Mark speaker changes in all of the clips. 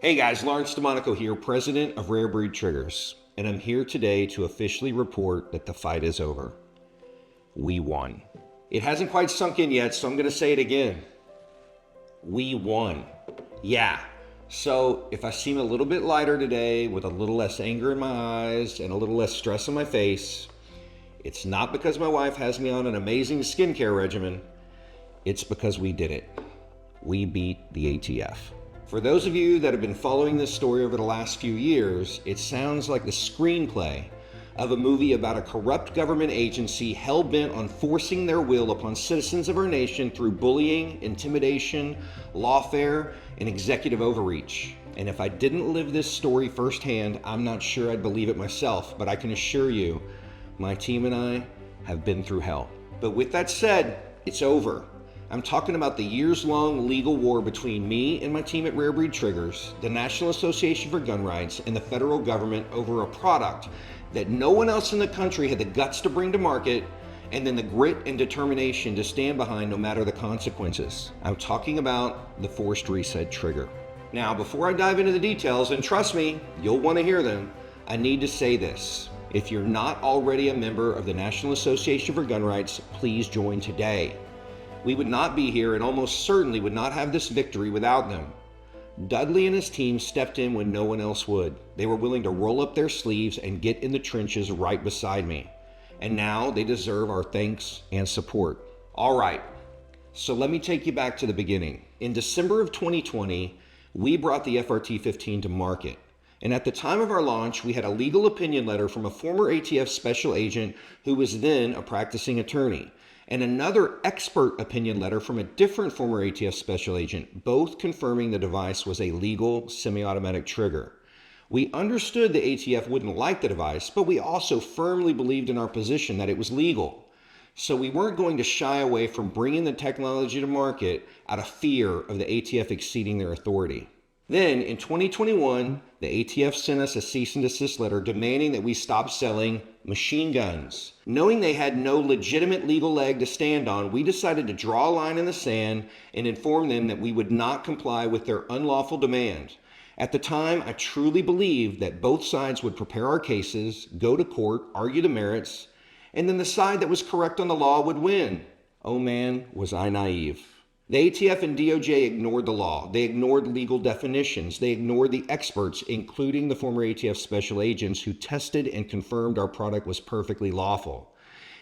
Speaker 1: Hey guys, Lawrence DeMonico here, president of Rare Breed Triggers, and I'm here today to officially report that the fight is over. We won. It hasn't quite sunk in yet, so I'm going to say it again. We won. Yeah. So if I seem a little bit lighter today, with a little less anger in my eyes and a little less stress on my face, it's not because my wife has me on an amazing skincare regimen. It's because we did it. We beat the ATF. For those of you that have been following this story over the last few years, it sounds like the screenplay of a movie about a corrupt government agency hell-bent on forcing their will upon citizens of our nation through bullying, intimidation, lawfare, and executive overreach. And if I didn't live this story firsthand, I'm not sure I'd believe it myself, but I can assure you, my team and I have been through hell. But with that said, it's over. I'm talking about the years-long legal war between me and my team at Rare Breed Triggers, the National Association for Gun Rights, and the federal government over a product that no one else in the country had the guts to bring to market, and then the grit and determination to stand behind no matter the consequences. I'm talking about the Forced Reset Trigger. Now, before I dive into the details, and trust me, you'll want to hear them, I need to say this. If you're not already a member of the National Association for Gun Rights, please join today. We would not be here and almost certainly would not have this victory without them. Dudley and his team stepped in when no one else would. They were willing to roll up their sleeves and get in the trenches right beside me. And now they deserve our thanks and support. All right, so let me take you back to the beginning. In December of 2020, we brought the FRT 15 to market. And at the time of our launch, we had a legal opinion letter from a former ATF special agent who was then a practicing attorney, and another expert opinion letter from a different former ATF special agent, both confirming the device was a legal semi-automatic trigger. We understood the ATF wouldn't like the device, but we also firmly believed in our position that it was legal. So we weren't going to shy away from bringing the technology to market out of fear of the ATF exceeding their authority. Then, in 2021, the ATF sent us a cease and desist letter demanding that we stop selling machine guns. Knowing they had no legitimate legal leg to stand on, we decided to draw a line in the sand and inform them that we would not comply with their unlawful demand. At the time, I truly believed that both sides would prepare our cases, go to court, argue the merits, and then the side that was correct on the law would win. Oh man, was I naive. The ATF and DOJ ignored the law. They ignored legal definitions. They ignored the experts, including the former ATF special agents who tested and confirmed our product was perfectly lawful.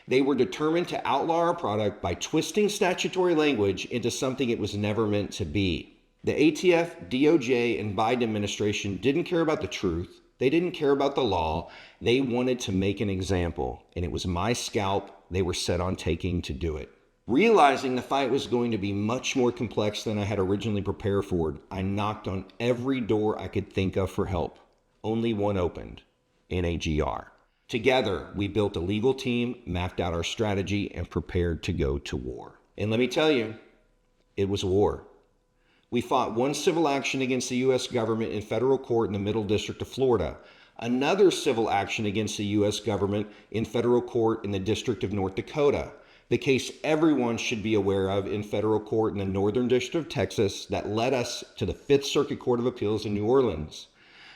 Speaker 1: They were determined to outlaw our product by twisting statutory language into something it was never meant to be. The ATF, DOJ, and Biden administration didn't care about the truth. They didn't care about the law. They wanted to make an example, and it was my scalp they were set on taking to do it. Realizing the fight was going to be much more complex than I had originally prepared for, I knocked on every door I could think of for help. Only one opened: NAGR. Together, we built a legal team, mapped out our strategy, and prepared to go to war. And let me tell you, it was war. We fought one civil action against the U.S. government in federal court in the Middle District of Florida, another civil action against the U.S. government in federal court in the District of North Dakota, the case everyone should be aware of in federal court in the Northern District of Texas that led us to the Fifth Circuit Court of Appeals in New Orleans,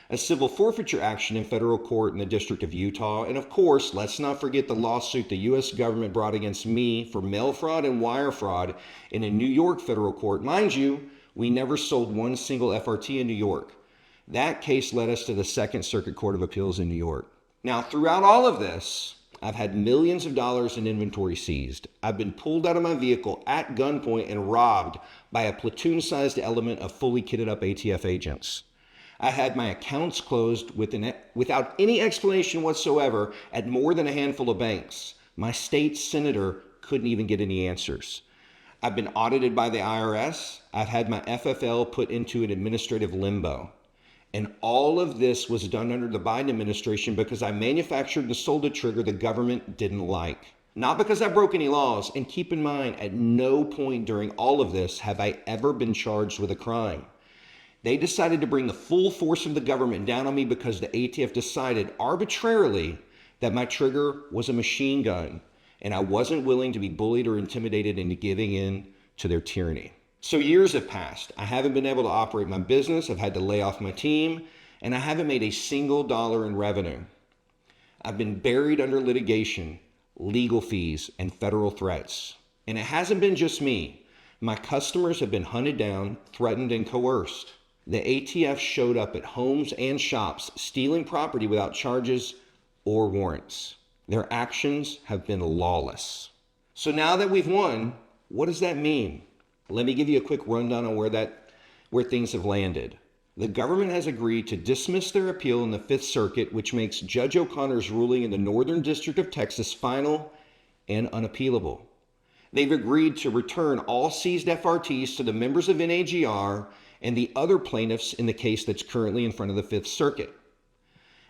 Speaker 1: a civil forfeiture action in federal court in the District of Utah, and of course, let's not forget the lawsuit the U.S. government brought against me for mail fraud and wire fraud in a New York federal court. Mind you, we never sold one single FRT in New York. That case led us to the Second Circuit Court of Appeals in New York. Now, throughout all of this, I've had millions of dollars in inventory seized. I've been pulled out of my vehicle at gunpoint and robbed by a platoon-sized element of fully kitted up ATF agents. I had my accounts closed without any explanation whatsoever at more than a handful of banks. My state senator couldn't even get any answers. I've been audited by the IRS. I've had my FFL put into an administrative limbo. And all of this was done under the Biden administration because I manufactured and sold a trigger the government didn't like. Not because I broke any laws. And keep in mind, at no point during all of this have I ever been charged with a crime. They decided to bring the full force of the government down on me because the ATF decided arbitrarily that my trigger was a machine gun, and I wasn't willing to be bullied or intimidated into giving in to their tyranny. So years have passed. I haven't been able to operate my business. I've had to lay off my team, and I haven't made a single dollar in revenue. I've been buried under litigation, legal fees, and federal threats. And it hasn't been just me. My customers have been hunted down, threatened, and coerced. The ATF showed up at homes and shops, stealing property without charges or warrants. Their actions have been lawless. So now that we've won, what does that mean? Let me give you a quick rundown on where things have landed. The government has agreed to dismiss their appeal in the Fifth Circuit, which makes Judge O'Connor's ruling in the Northern District of Texas final and unappealable. They've agreed to return all seized FRTs to the members of NAGR and the other plaintiffs in the case that's currently in front of the Fifth Circuit.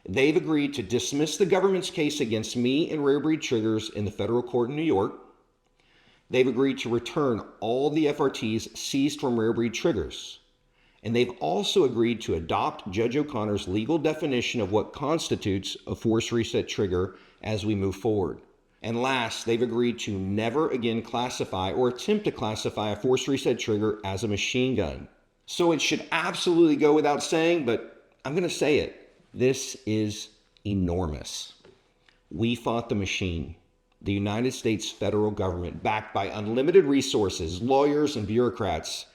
Speaker 1: They've agreed to dismiss the government's case against me and Rare Breed Triggers in the federal court in New York. They've agreed to return all the FRTs seized from Rare Breed Triggers. And they've also agreed to adopt Judge O'Connor's legal definition of what constitutes a force reset trigger as we move forward. And last, they've agreed to never again classify or attempt to classify a force reset trigger as a machine gun. So it should absolutely go without saying, but I'm going to say it. This is enormous. We fought the machine. The United States federal government, backed by unlimited resources, lawyers, and bureaucrats,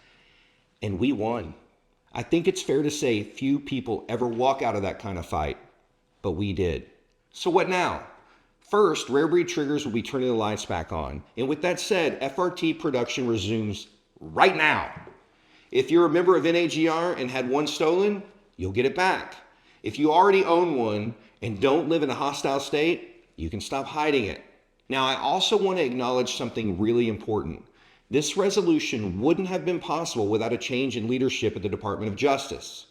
Speaker 1: and we won. I think it's fair to say few people ever walk out of that kind of fight, but we did. So what now? First, Rare Breed Triggers will be turning the lights back on. And with that said, FRT production resumes right now. If you're a member of NAGR and had one stolen, you'll get it back. If you already own one and don't live in a hostile state, you can stop hiding it. Now, I also want to acknowledge something really important. This resolution wouldn't have been possible without a change in leadership at the Department of Justice.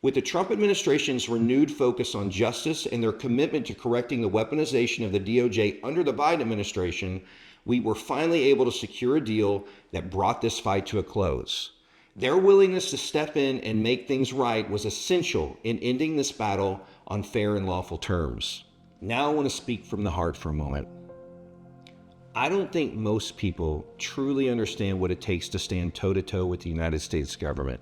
Speaker 1: With the Trump administration's renewed focus on justice and their commitment to correcting the weaponization of the DOJ under the Biden administration, we were finally able to secure a deal that brought this fight to a close. Their willingness to step in and make things right was essential in ending this battle on fair and lawful terms. Now I want to speak from the heart for a moment. I don't think most people truly understand what it takes to stand toe-to-toe with the United States government.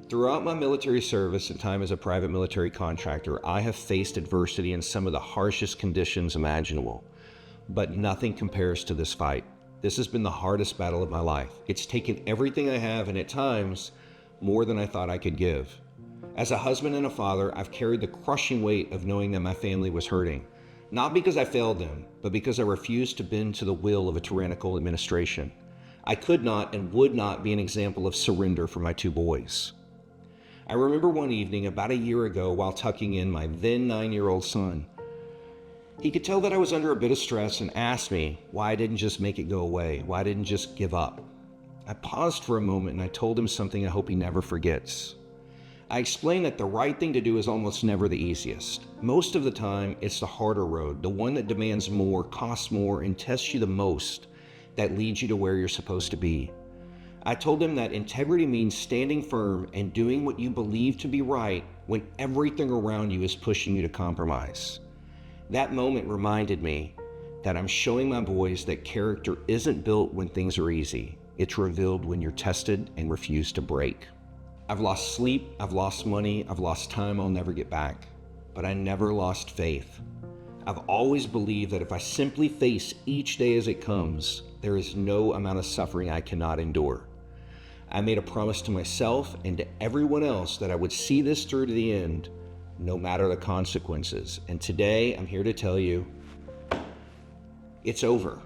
Speaker 1: Throughout my military service and time as a private military contractor, I have faced adversity in some of the harshest conditions imaginable, but nothing compares to this fight. This has been the hardest battle of my life. It's taken everything I have, and at times, more than I thought I could give. As a husband and a father, I've carried the crushing weight of knowing that my family was hurting. Not because I failed them, but because I refused to bend to the will of a tyrannical administration. I could not and would not be an example of surrender for my two boys. I remember one evening about a year ago while tucking in my then 9-year-old son. He could tell that I was under a bit of stress and asked me why I didn't just make it go away, why I didn't just give up. I paused for a moment and I told him something I hope he never forgets. I explained that the right thing to do is almost never the easiest. Most of the time, it's the harder road, the one that demands more, costs more, and tests you the most, that leads you to where you're supposed to be. I told him that integrity means standing firm and doing what you believe to be right when everything around you is pushing you to compromise. That moment reminded me that I'm showing my boys that character isn't built when things are easy. It's revealed when you're tested and refuse to break. I've lost sleep, I've lost money, I've lost time I'll never get back, but I never lost faith. I've always believed that if I simply face each day as it comes, there is no amount of suffering I cannot endure. I made a promise to myself and to everyone else that I would see this through to the end, no matter the consequences. And today, I'm here to tell you, it's over.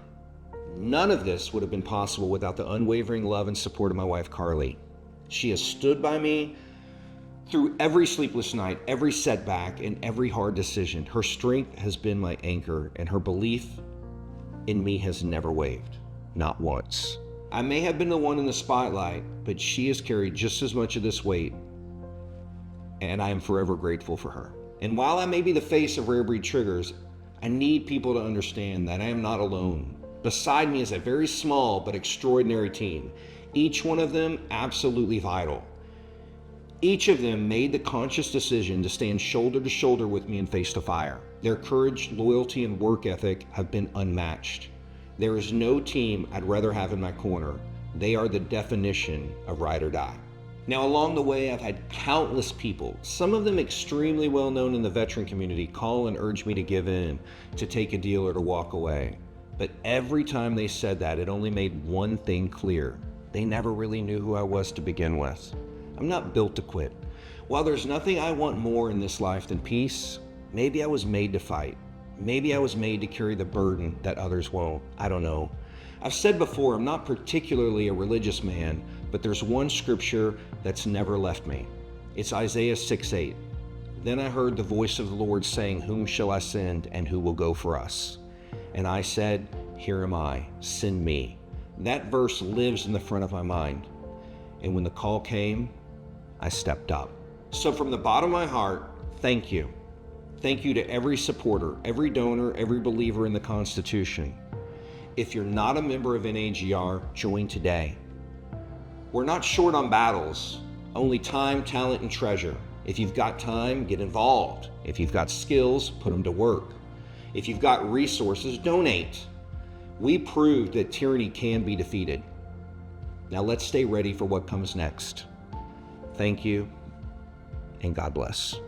Speaker 1: None of this would have been possible without the unwavering love and support of my wife, Carly. She has stood by me through every sleepless night, every setback, and every hard decision. Her strength has been my anchor, and her belief in me has never wavered, not once. I may have been the one in the spotlight, but she has carried just as much of this weight, and I am forever grateful for her. And while I may be the face of Rare Breed Triggers, I need people to understand that I am not alone. Beside me is a very small but extraordinary team. Each one of them absolutely vital. Each of them made the conscious decision to stand shoulder to shoulder with me and face the fire. Their courage, loyalty, and work ethic have been unmatched. There is no team I'd rather have in my corner, They are the definition of ride or die. Now, along the way, I've had countless people, some of them extremely well known in the veteran community, call and urge me to give in, to take a deal, or to walk away. But every time they said that, it only made one thing clear. They never really knew who I was to begin with. I'm not built to quit. While there's nothing I want more in this life than peace, maybe I was made to fight. Maybe I was made to carry the burden that others won't. I don't know. I've said before, I'm not particularly a religious man, but there's one scripture that's never left me. It's Isaiah 6:8. Then I heard the voice of the Lord saying, "Whom shall I send, and who will go for us?" And I said, "Here am I, send me." That verse lives in the front of my mind. And when the call came, I stepped up. So from the bottom of my heart, thank you. Thank you to every supporter, every donor, every believer in the Constitution. If you're not a member of NAGR, join today. We're not short on battles, only time, talent, and treasure. If you've got time, get involved. If you've got skills, put them to work. If you've got resources, donate. We proved that tyranny can be defeated. Now let's stay ready for what comes next. Thank you, and God bless.